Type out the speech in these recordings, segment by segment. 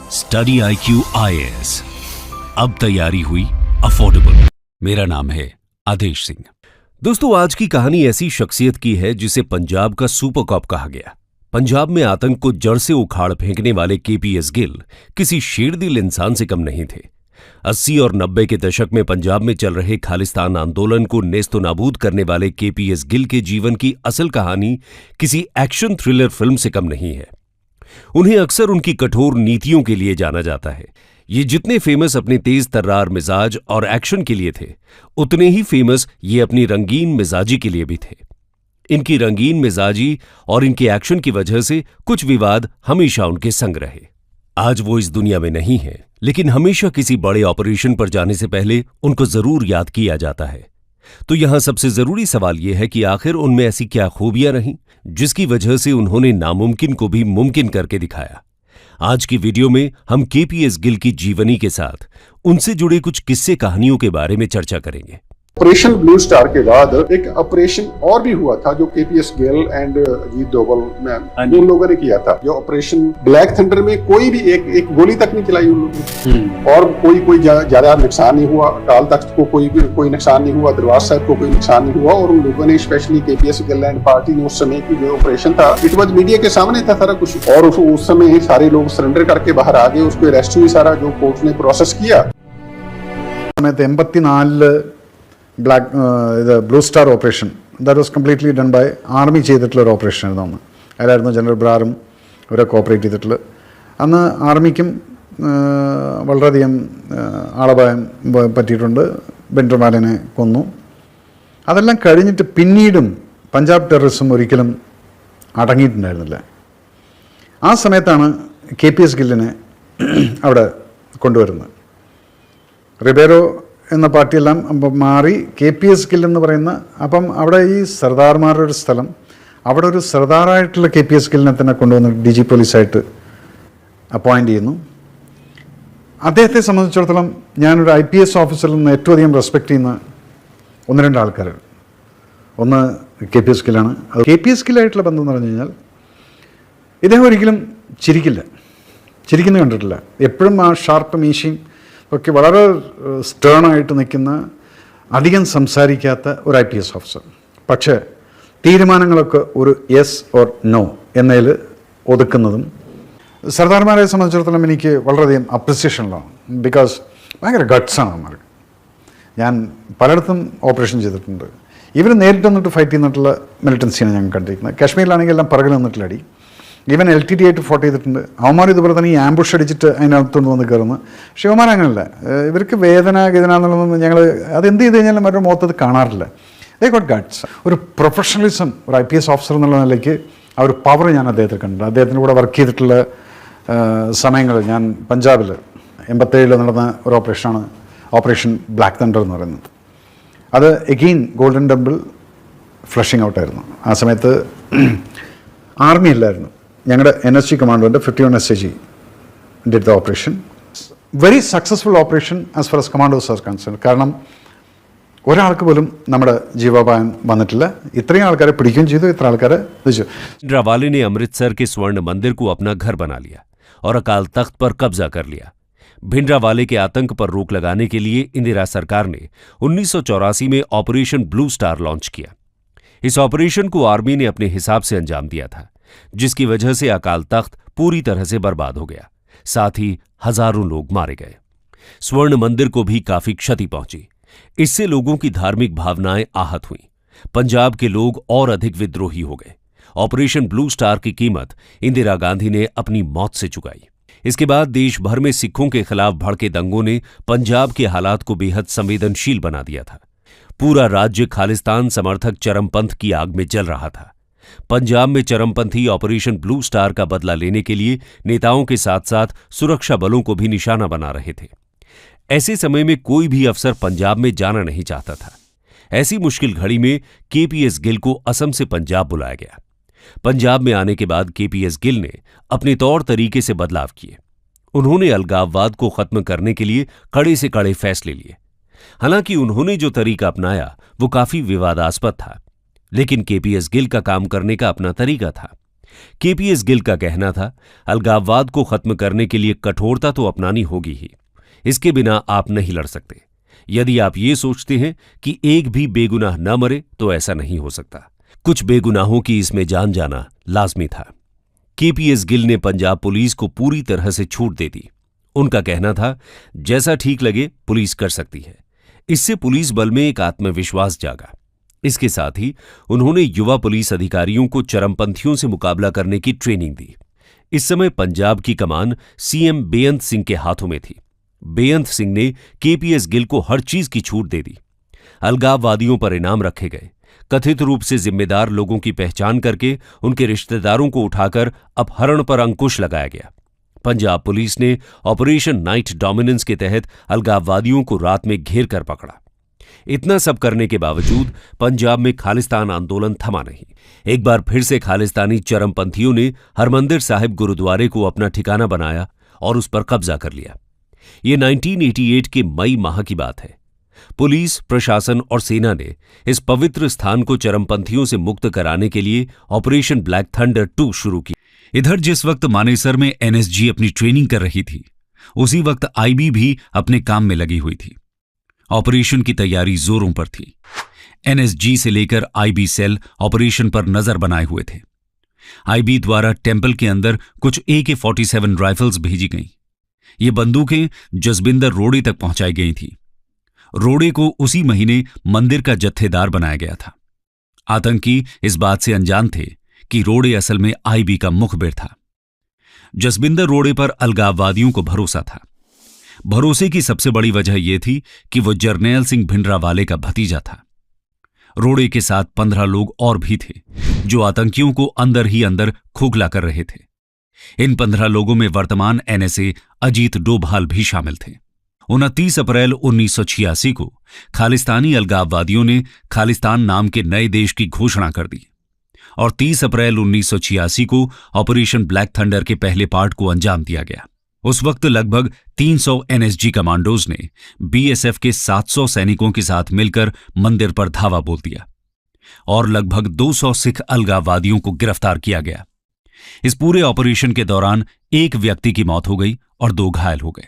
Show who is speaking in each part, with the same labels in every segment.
Speaker 1: Study IQ IAS, अब तैयारी हुई अफोर्डेबल। मेरा नाम है आदेश सिंह। दोस्तों, आज की कहानी ऐसी शख्सियत की है जिसे पंजाब का सुपर कॉप कहा गया। पंजाब में आतंक को जड़ से उखाड़ फेंकने वाले KPS गिल किसी शेरदिल इंसान से कम नहीं थे। 80 और 90 के दशक में पंजाब में चल रहे खालिस्तान आंदोलन को नेस्तो नाबूद करने वाले KPS गिल के जीवन की असल कहानी किसी एक्शन थ्रिलर फिल्म से कम नहीं है। उन्हें अक्सर उनकी कठोर नीतियों के लिए जाना जाता है। ये जितने फेमस अपने तेज तर्रार मिजाज और एक्शन के लिए थे, उतने ही फेमस ये अपनी रंगीन मिजाजी के लिए भी थे। इनकी रंगीन मिजाजी और इनके एक्शन की वजह से कुछ विवाद हमेशा उनके संग रहे। आज वो इस दुनिया में नहीं है, लेकिन हमेशा किसी बड़े ऑपरेशन पर जाने से पहले उनको जरूर याद किया जाता है। तो यहां सबसे जरूरी सवाल यह है कि आखिर उनमें ऐसी क्या खूबियां रहीं जिसकी वजह से उन्होंने नामुमकिन को भी मुमकिन करके दिखाया। आज की वीडियो में हम KPS गिल की जीवनी के साथ उनसे जुड़े कुछ किस्से कहानियों के बारे में चर्चा करेंगे।
Speaker 2: ऑपरेशन ब्लू स्टार के बाद एक ऑपरेशन और भी हुआ था जो KPS गिल एंड अजीत डोभाल में उन लोगों ने किया था। जो ऑपरेशन ब्लैक थंडर में कोई भी एक गोली तक नहीं चलाई उन लोगों ने, और कोई ज्यादा नुकसान नहीं हुआ। अकाल तख्त को कोई नुकसान नहीं हुआ, दरबार साहब को कोई नुकसान नहीं हुआ। और उन लोगों ने specially KPS Gill and party ने उस समय की जो ऑपरेशन था, इट वाज मीडिया के सामने था सारा कुछ, और उस समय सारे लोग सरेंडर करके बाहर आ गए। उसको अरेस्ट हुई, सारा जो कोर्ट ने प्रोसेस किया।
Speaker 3: 84 Blue Star operation that was completely done by army ചെയ്തിട്ടുള്ള ഒരു ഓപ്പറേഷൻ ആയിരുന്നു അന്ന്. അതിലായിരുന്നു ജനറൽ ബ്രാറും ഇവരൊക്കെ ഓപ്പറേറ്റ് ചെയ്തിട്ടുള്ളത്. അന്ന് ആർമിക്കും വളരെയധികം ആളപായം പറ്റിയിട്ടുണ്ട്. ബെൻഡർമാലിനെ കൊന്നു. അതെല്ലാം കഴിഞ്ഞിട്ട് പിന്നീടും പഞ്ചാബ് ടെററിസം ഒരിക്കലും അടങ്ങിയിട്ടുണ്ടായിരുന്നില്ല. ആ സമയത്താണ് KPS ഗില്ലിനെ അവിടെ കൊണ്ടുവരുന്നത്. റിബേരോ എന്ന പാർട്ടിയെല്ലാം മാറി KPS ഗിൽ എന്ന് പറയുന്ന, അപ്പം അവിടെ ഈ സർദാർമാരുടെ ഒരു സ്ഥലം, അവിടെ ഒരു സർദാറായിട്ടുള്ള KPS ഗില്ലിനെ തന്നെ കൊണ്ടുവന്ന് DG പോലീസായിട്ട് അപ്പോയിൻ്റ് ചെയ്യുന്നു. അദ്ദേഹത്തെ സംബന്ധിച്ചിടത്തോളം ഞാനൊരു IPS ഓഫീസറിൽ നിന്ന് ഏറ്റവും അധികം റെസ്പെക്റ്റ് ചെയ്യുന്ന ഒന്ന് രണ്ട് ആൾക്കാർ, ഒന്ന് KPS ഗില്ലാണ്. അത് KPS ഗില്ലായിട്ടുള്ള ബന്ധം എന്ന് പറഞ്ഞു കഴിഞ്ഞാൽ ഇദ്ദേഹം ഒരിക്കലും ചിരിക്കുന്നത് കണ്ടിട്ടില്ല. എപ്പോഴും ആ ഷാർപ്പ് മീശയും ഒക്കെ വളരെ സ്റ്റേണായിട്ട് നിൽക്കുന്ന, അധികം സംസാരിക്കാത്ത ഒരു IPS ഓഫീസർ. പക്ഷേ തീരുമാനങ്ങളൊക്കെ ഒരു യെസ് ഓർ നോ എന്നതിൽ ഒതുക്കുന്നതും. സർദാർമാരെ സംബന്ധിച്ചിടത്തോളം എനിക്ക് വളരെയധികം അപ്രിസിയേഷനിലാണ്. ബിക്കോസ് ഭയങ്കര ഗട്ട്സാണ് അവന്മാർക്ക്. ഞാൻ പലയിടത്തും ഓപ്പറേഷൻ ചെയ്തിട്ടുണ്ട്. ഇവർ നേരിട്ട് വന്നിട്ട് ഫൈറ്റ് ചെയ്യുന്നിട്ടുള്ള മിലിറ്റൻസിയാണ് ഞങ്ങൾ കണ്ടിരിക്കുന്നത്. കാശ്മീരിലാണെങ്കിൽ എല്ലാം പിറകിൽ നിന്നിട്ടുള്ള അടി. ഈവൻ LTT ആയിട്ട് ഫോട്ടോ ചെയ്തിട്ടുണ്ട്. അവന്മാർ ഇതുപോലെ തന്നെ ഈ ആംബുഷ് അടിച്ചിട്ട് അതിനകത്തുകൊണ്ട് വന്ന് കയറുന്നു. പക്ഷേ അവന്മാർ അങ്ങനെയല്ല. ഇവർക്ക് വേദന എന്നുള്ളതൊന്നും ഞങ്ങൾ അതെന്ത് ചെയ്ത് കഴിഞ്ഞാലും അവരുടെ മുഖത്തത് കാണാറില്ല. They got guts. ഒരു പ്രൊഫഷണലിസം, ഒരു IPS ഓഫീസർ എന്നുള്ള നിലയ്ക്ക് ആ ഒരു പവർ ഞാൻ അദ്ദേഹത്തിൽ കണ്ടിട്ടുണ്ട്. അദ്ദേഹത്തിൻ്റെ കൂടെ വർക്ക് ചെയ്തിട്ടുള്ള സമയങ്ങൾ, ഞാൻ പഞ്ചാബിൽ 87 നടന്ന ഒരു ഓപ്പറേഷനാണ് ഓപ്പറേഷൻ ബ്ലാക്ക് തണ്ടർ എന്ന് പറയുന്നത്. അത് എഗെയിൻ ഗോൾഡൻ ടെമ്പിൾ ഫ്ലഷിംഗ് ഔട്ടായിരുന്നു. ആ സമയത്ത് ആർമി ഇല്ലായിരുന്നു. ഞങ്ങളുടെ NSG കമാൻഡോൻ്റെ 51 SAG did the operation. Very successful operation as far as commandos R concern. കാരണം ഒരാൾക്ക് പോലും നമ്മുടെ ജീവാപായം വന്നിട്ടില്ല. ഇത്രയും ആൾക്കാരെ പിടിക്കുകയും ചെയ്തു, ഇത്ര ആൾക്കാരെ വെച്ചു.
Speaker 1: भिंडरावाले ने अमृतसर के स्वर्ण मंदिर को अपना घर बना लिया और अकाल तख्त पर कब्जा कर लिया। भिंडरावाले के आतंक पर रोक लगाने के लिए इंदिरा सरकार ने 1984 में ऑपरेशन ब्लू स्टार लॉन्च किया। इस ऑपरेशन को आर्मी ने अपने हिसाब से अंजाम दिया था, जिसकी वजह से अकाल तख्त पूरी तरह से बर्बाद हो गया। साथ ही हजारों लोग मारे गए। स्वर्ण मंदिर को भी काफी क्षति पहुंची। इससे लोगों की धार्मिक भावनाएं आहत हुईं। पंजाब के लोग और अधिक विद्रोही हो गए। ऑपरेशन ब्लू स्टार की कीमत इंदिरा गांधी ने अपनी मौत से चुकाई। इसके बाद देश भर में सिखों के खिलाफ भड़के दंगों ने पंजाब के हालात को बेहद संवेदनशील बना दिया था। पूरा राज्य खालिस्तान समर्थक चरमपंथ की आग में जल रहा था। पंजाब में चरमपंथी ऑपरेशन ब्लू स्टार का बदला लेने के लिए नेताओं के साथ साथ सुरक्षा बलों को भी निशाना बना रहे थे। ऐसे समय में कोई भी अफसर पंजाब में जाना नहीं चाहता था। ऐसी मुश्किल घड़ी में KPS गिल को असम से पंजाब बुलाया गया। पंजाब में आने के बाद KPS गिल ने अपने तौर तरीके से बदलाव किए। उन्होंने अलगाववाद को खत्म करने के लिए कड़े से कड़े फैसले लिए। हालांकि उन्होंने जो तरीका अपनाया वो काफी विवादास्पद था, लेकिन KPS गिल का काम करने का अपना तरीका था। केपीएस गिल का कहना था, अलगाववाद को खत्म करने के लिए कठोरता तो अपनानी होगी ही, इसके बिना आप नहीं लड़ सकते। यदि आप ये सोचते हैं कि एक भी बेगुनाह न मरे तो ऐसा नहीं हो सकता। कुछ बेगुनाहों की इसमें जान जाना लाजमी था। केपीएस गिल ने पंजाब पुलिस को पूरी तरह से छूट दे दी। उनका कहना था, जैसा ठीक लगे पुलिस कर सकती है। इससे पुलिस बल में एक आत्मविश्वास जागा। इसके साथ ही उन्होंने युवा पुलिस अधिकारियों को चरमपंथियों से मुकाबला करने की ट्रेनिंग दी। इस समय पंजाब की कमान सीएम बेअंत सिंह के हाथों में थी। बेअंत सिंह ने केपीएस गिल को हर चीज की छूट दे दी। अलगाववादियों पर इनाम रखे गए। कथित रूप से जिम्मेदार लोगों की पहचान करके उनके रिश्तेदारों को उठाकर अपहरण पर अंकुश लगाया गया। पंजाब पुलिस ने ऑपरेशन नाइट डोमिनेंस के तहत अलगाववादियों को रात में घेर कर पकड़ा। इतना सब करने के बावजूद पंजाब में खालिस्तान आंदोलन थमा नहीं। एक बार फिर से खालिस्तानी चरमपंथियों ने हरमंदिर साहिब गुरुद्वारे को अपना ठिकाना बनाया और उस पर कब्जा कर लिया। ये 1988 के मई माह की बात है। पुलिस, प्रशासन और सेना ने इस पवित्र स्थान को चरमपंथियों से मुक्त कराने के लिए ऑपरेशन ब्लैक थंडर 2 शुरू की। इधर जिस वक्त मानेसर में एनएसजी अपनी ट्रेनिंग कर रही थी, उसी वक्त आईबी भी अपने काम में लगी हुई थी। ऑपरेशन की तैयारी जोरों पर थी। एनएसजी से लेकर आईबी सेल ऑपरेशन पर नजर बनाए हुए थे। आईबी द्वारा टेंपल के अंदर कुछ AK-47 राइफल्स भेजी गईं। ये बंदूकें जसबिंदर रोड़े तक पहुंचाई गई थी। रोड़े को उसी महीने मंदिर का जत्थेदार बनाया गया था। आतंकी इस बात से अनजान थे कि रोड़े असल में आईबी का मुखबिर था। जसबिंदर रोड़े पर अलगाववादियों को भरोसा था। भरोसे की सबसे बड़ी वजह यह थी कि वह जरनैल सिंह भिंडरावाले का भतीजा था। रोड़े के साथ 15 लोग और भी थे जो आतंकियों को अंदर ही अंदर खोखला कर रहे थे। इन 15 लोगों में वर्तमान एनएसए अजीत डोभाल भी शामिल थे। 29 अप्रैल 1986 को खालिस्तानी अलगाववादियों ने खालिस्तान नाम के नए देश की घोषणा कर दी और 30 अप्रैल 1986 को ऑपरेशन ब्लैक थंडर के पहले पार्ट को अंजाम दिया गया। उस वक्त लगभग 300 एनएसजी कमांडोज ने बीएसएफ के 700 सैनिकों के साथ मिलकर मंदिर पर धावा बोल दिया और लगभग 200 सिख अलगाववादियों को गिरफ्तार किया गया। इस पूरे ऑपरेशन के दौरान एक व्यक्ति की मौत हो गई और 2 घायल हो गए।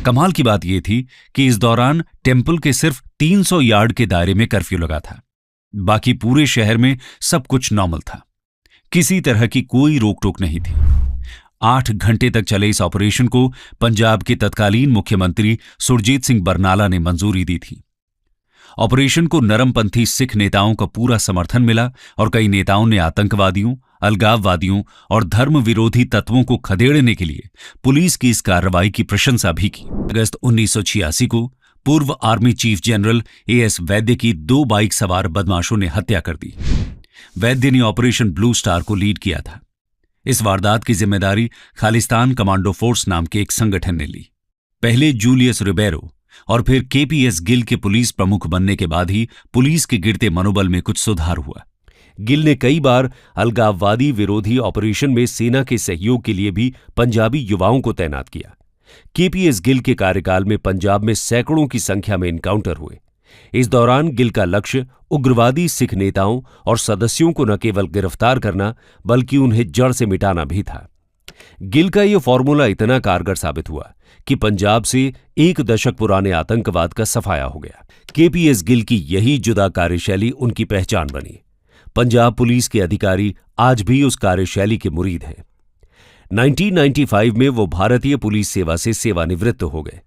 Speaker 1: कमाल की बात यह थी कि इस दौरान टेंपल के सिर्फ 300 यार्ड के दायरे में कर्फ्यू लगा था। बाकी पूरे शहर में सब कुछ नॉर्मल था। किसी तरह की कोई रोक टोक नहीं थी। 8 घंटे तक चले इस ऑपरेशन को पंजाब के तत्कालीन मुख्यमंत्री सुरजीत सिंह बरनाला ने मंजूरी दी थी। ऑपरेशन को नरमपंथी सिख नेताओं का पूरा समर्थन मिला और कई नेताओं ने आतंकवादियों, अलगाववादियों और धर्म विरोधी तत्वों को खदेड़ने के लिए पुलिस की इस कार्रवाई की प्रशंसा भी की। अगस्त 1986 को पूर्व आर्मी चीफ जनरल AS वैद्य की 2 बाइक सवार बदमाशों ने हत्या कर दी। वैद्य ने ऑपरेशन ब्लू स्टार को लीड किया था। इस वारदात की जिम्मेदारी खालिस्तान कमांडो फोर्स नाम के एक संगठन ने ली। पहले जूलियस रिबेरो और फिर केपीएस गिल के पुलिस प्रमुख बनने के बाद ही पुलिस के गिरते मनोबल में कुछ सुधार हुआ। गिल ने कई बार अलगाववादी विरोधी ऑपरेशन में सेना के सहयोग के लिए भी पंजाबी युवाओं को तैनात किया। केपीएस गिल के कार्यकाल में पंजाब में सैकड़ों की संख्या में इनकाउंटर हुए। इस दौरान गिल का लक्ष्य उग्रवादी सिख नेताओं और सदस्यों को न केवल गिरफ्तार करना बल्कि उन्हें जड़ से मिटाना भी था। गिल का यह फॉर्मूला इतना कारगर साबित हुआ कि पंजाब से 1 दशक पुराने आतंकवाद का सफाया हो गया। केपीएस गिल की यही जुदा कार्यशैली उनकी पहचान बनी। पंजाब पुलिस के अधिकारी आज भी उस कार्यशैली के मुरीद हैं। 1995 में वो भारतीय पुलिस सेवा से सेवानिवृत्त हो गए।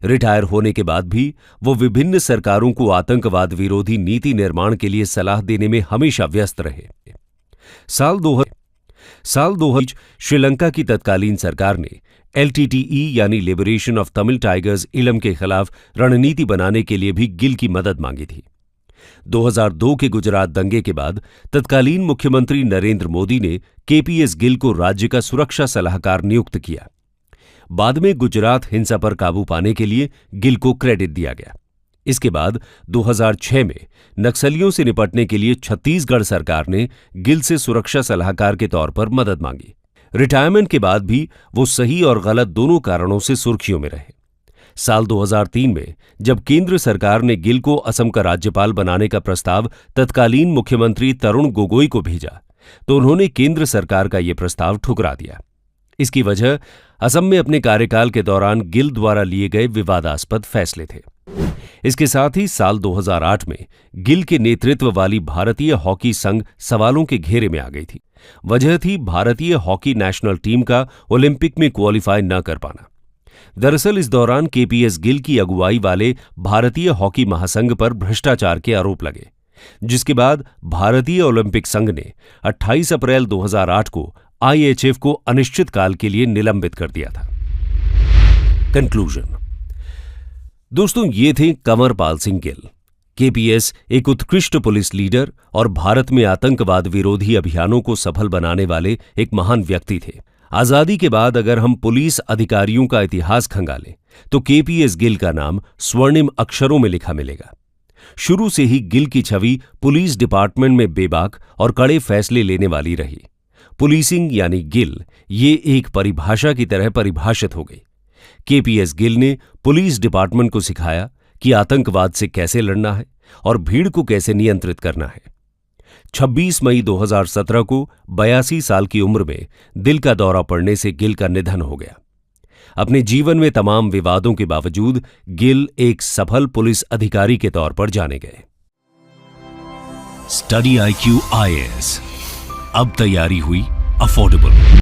Speaker 1: रिटायर होने के बाद भी वो विभिन्न सरकारों को आतंकवाद विरोधी नीति निर्माण के लिए सलाह देने में हमेशा व्यस्त रहे। साल 2000 श्रीलंका की तत्कालीन सरकार ने LTTE यानी लिबरेशन ऑफ तमिल टाइगर्स इलम के खिलाफ रणनीति बनाने के लिए भी गिल की मदद मांगी थी। 2002 के गुजरात दंगे के बाद तत्कालीन मुख्यमंत्री नरेंद्र मोदी ने केपीएस गिल को राज्य का सुरक्षा सलाहकार नियुक्त किया। बाद में गुजरात हिंसा पर काबू पाने के लिए गिल को क्रेडिट दिया गया। इसके बाद 2006 में नक्सलियों से निपटने के लिए छत्तीसगढ़ सरकार ने गिल से सुरक्षा सलाहकार के तौर पर मदद मांगी। रिटायरमेंट के बाद भी वो सही और गलत दोनों कारणों से सुर्खियों में रहे। साल 2003 में जब केंद्र सरकार ने गिल को असम का राज्यपाल बनाने का प्रस्ताव तत्कालीन मुख्यमंत्री तरुण गोगोई को भेजा, तो उन्होंने केंद्र सरकार का यह प्रस्ताव ठुकरा दिया। इसकी वजह असम में अपने कार्यकाल के दौरान गिल द्वारा लिए गए विवादास्पद फैसले थे। इसके साथ ही साल 2008 में गिल के नेतृत्व वाली भारतीय हॉकी संघ सवालों के घेरे में आ गई थी। वजह थी भारतीय हॉकी नेशनल टीम का ओलंपिक में क्वालिफाई न कर पाना। दरअसल इस दौरान केपीएस गिल की अगुवाई वाले भारतीय हॉकी महासंघ पर भ्रष्टाचार के आरोप लगे, जिसके बाद भारतीय ओलंपिक संघ ने 28 अप्रैल 2008 को आईएचएफ को अनिश्चितकाल के लिए निलंबित कर दिया था। कंक्लूजन। दोस्तों, ये थे कंवर पाल सिंह गिल। केपीएस एक उत्कृष्ट पुलिस लीडर और भारत में आतंकवाद विरोधी अभियानों को सफल बनाने वाले एक महान व्यक्ति थे। आजादी के बाद अगर हम पुलिस अधिकारियों का इतिहास खंगालें तो केपीएस गिल का नाम स्वर्णिम अक्षरों में लिखा मिलेगा। शुरू से ही गिल की छवि पुलिस डिपार्टमेंट में बेबाक और कड़े फैसले लेने वाली रही। पुलिसिंग यानी गिल, ये एक परिभाषा की तरह परिभाषित हो गई। केपीएस गिल ने पुलिस डिपार्टमेंट को सिखाया कि आतंकवाद से कैसे लड़ना है और भीड़ को कैसे नियंत्रित करना है। 26 मई 2017 को 82 साल की उम्र में दिल का दौरा पड़ने से गिल का निधन हो गया। अपने जीवन में तमाम विवादों के बावजूद गिल एक सफल पुलिस अधिकारी के तौर पर जाने गए। स्टडी IQ IAS, अब तैयारी हुई अफोर्डेबल।